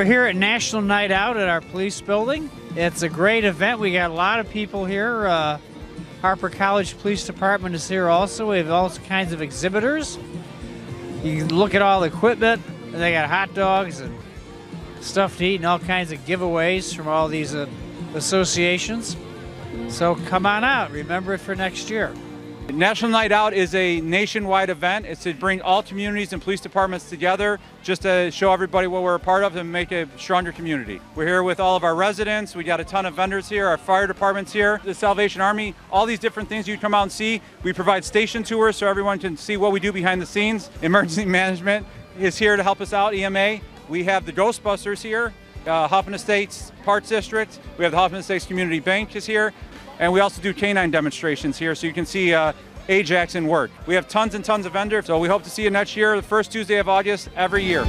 we're here at National Night Out at our police building. It's a great event. We got a lot of people here. Harper College Police Department is here also. We have all kinds of exhibitors. You can look at all the equipment. They got hot dogs and stuff to eat and all kinds of giveaways from all these associations. So come on out. Remember it for next year. National Night Out is a nationwide event. It's to bring all communities and police departments together just to show everybody what we're a part of and make a stronger community. We're here with all of our residents. We got a ton of vendors here, our fire department's here, the Salvation Army, all these different things you come out and see. We provide station tours so everyone can see what we do behind the scenes. Emergency management is here to help us out, EMA. We have the Ghostbusters here, Hoffman Estates Parts District. We have the Hoffman Estates Community Bank is here. And we also do canine demonstrations here so you can see Ajax in work. We have tons and tons of vendors, so we hope to see you next year, the first Tuesday of August every year.